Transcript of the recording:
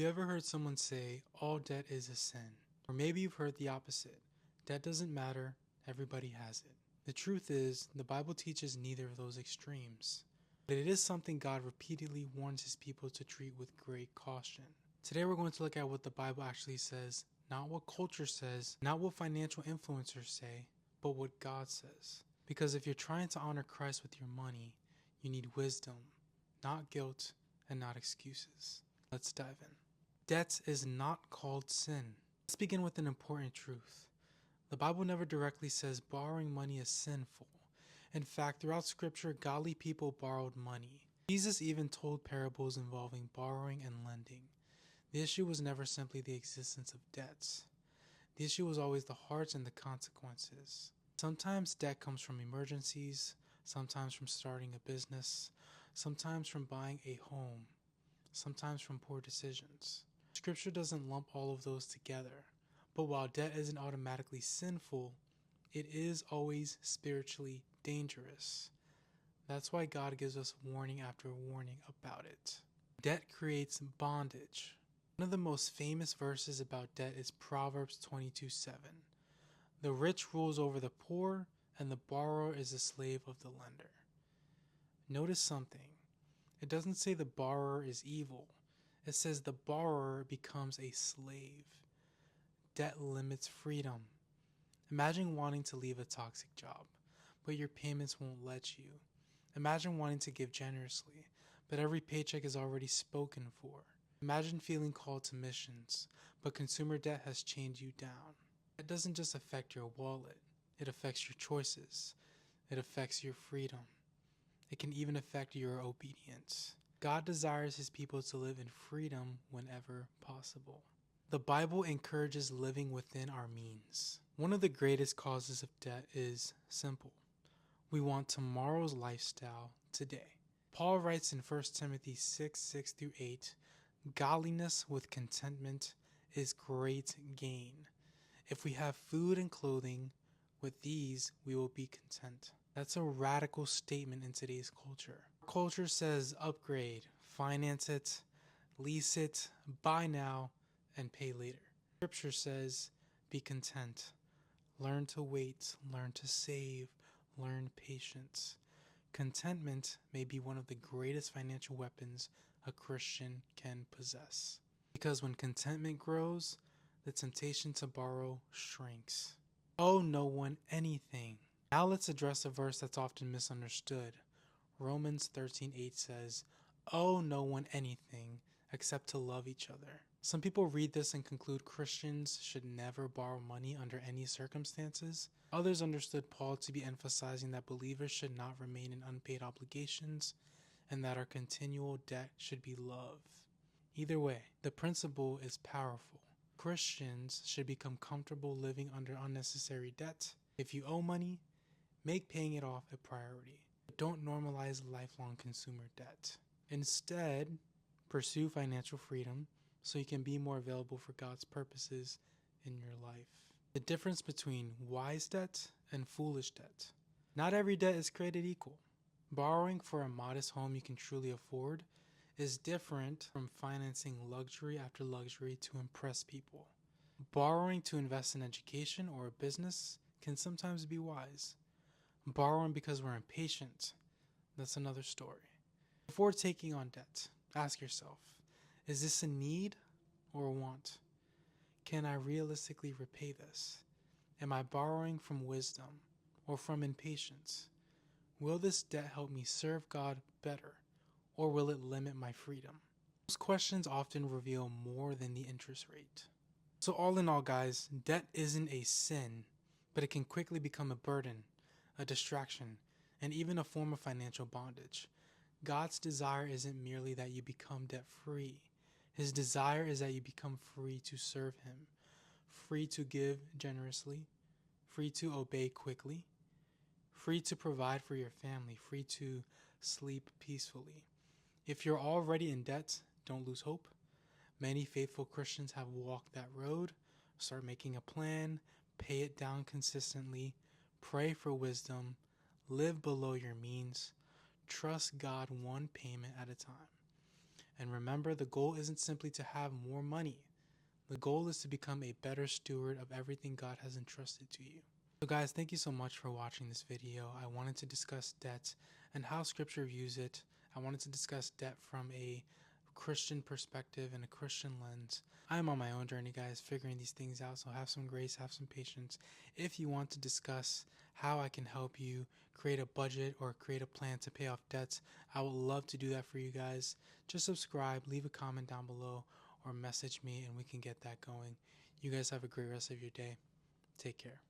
you ever heard someone say, all debt is a sin? Or maybe you've heard the opposite. Debt doesn't matter, everybody has it. The truth is, the Bible teaches neither of those extremes. But it is something God repeatedly warns his people to treat with great caution. Today we're going to look at what the Bible actually says, not what culture says, not what financial influencers say, but what God says. Because if you're trying to honor Christ with your money, you need wisdom, not guilt, and not excuses. Let's dive in. Debt is not called sin. Let's begin with an important truth. The Bible never directly says borrowing money is sinful. In fact, throughout Scripture, godly people borrowed money. Jesus even told parables involving borrowing and lending. The issue was never simply the existence of debts. The issue was always the hearts and the consequences. Sometimes debt comes from emergencies, sometimes from starting a business, sometimes from buying a home, sometimes from poor decisions. Scripture doesn't lump all of those together, but while debt isn't automatically sinful, it is always spiritually dangerous. That's why God gives us warning after warning about it. Debt creates bondage. One of the most famous verses about debt is Proverbs 22:7. The rich rules over the poor, and the borrower is a slave of the lender. Notice something. It doesn't say the borrower is evil. It says the borrower becomes a slave. Debt limits freedom. Imagine wanting to leave a toxic job, but your payments won't let you. Imagine wanting to give generously, but every paycheck is already spoken for. Imagine feeling called to missions, but consumer debt has chained you down. It doesn't just affect your wallet, it affects your choices. It affects your freedom. It can even affect your obedience. God desires his people to live in freedom whenever possible. The Bible encourages living within our means. One of the greatest causes of debt is simple. We want tomorrow's lifestyle today. Paul writes in 1 Timothy 6:6-8, godliness with contentment is great gain. If we have food and clothing, with these we will be content. That's a radical statement in today's culture. Our culture says upgrade, finance it, lease it, buy now, and pay later. Scripture says be content. Learn to wait, learn to save, learn patience. Contentment may be one of the greatest financial weapons a Christian can possess. Because when contentment grows, the temptation to borrow shrinks. Owe no one anything. Now let's address a verse that's often misunderstood. Romans 13:8 says, owe no one anything except to love each other. Some people read this and conclude Christians should never borrow money under any circumstances. Others understood Paul to be emphasizing that believers should not remain in unpaid obligations and that our continual debt should be love. Either way, the principle is powerful. Christians should become comfortable living under unnecessary debt. If you owe money, make paying it off a priority. But don't normalize lifelong consumer debt. Instead, pursue financial freedom so you can be more available for God's purposes in your life. The difference between wise debt and foolish debt. Not every debt is created equal. Borrowing for a modest home you can truly afford is different from financing luxury after luxury to impress people. Borrowing to invest in education or a business can sometimes be wise. Borrowing because we're impatient, that's another story. Before taking on debt, ask yourself, is this a need or a want? Can I realistically repay this? Am I borrowing from wisdom or from impatience? Will this debt help me serve God better, or will it limit my freedom? Those questions often reveal more than the interest rate. So all in all, guys, debt isn't a sin, but it can quickly become a burden, a distraction, and even a form of financial bondage. God's desire isn't merely that you become debt-free. His desire is that you become free to serve him, free to give generously, free to obey quickly, free to provide for your family, free to sleep peacefully. If you're already in debt, don't lose hope. Many faithful Christians have walked that road. Start making a plan, pay it down consistently, pray for wisdom, live below your means, trust God one payment at a time. And remember, the goal isn't simply to have more money. The goal is to become a better steward of everything God has entrusted to you. So guys, thank you so much for watching this video. I wanted to discuss debt and how scripture views it. I wanted to discuss debt from a Christian perspective and a Christian lens. I'm on my own journey, guys, figuring these things out, so have some grace, have some patience. If you want to discuss how I can help you create a budget or create a plan to pay off debts, I would love to do that for you guys. Just subscribe, leave a comment down below, or message me and we can get that going. You guys have a great rest of your day. Take care.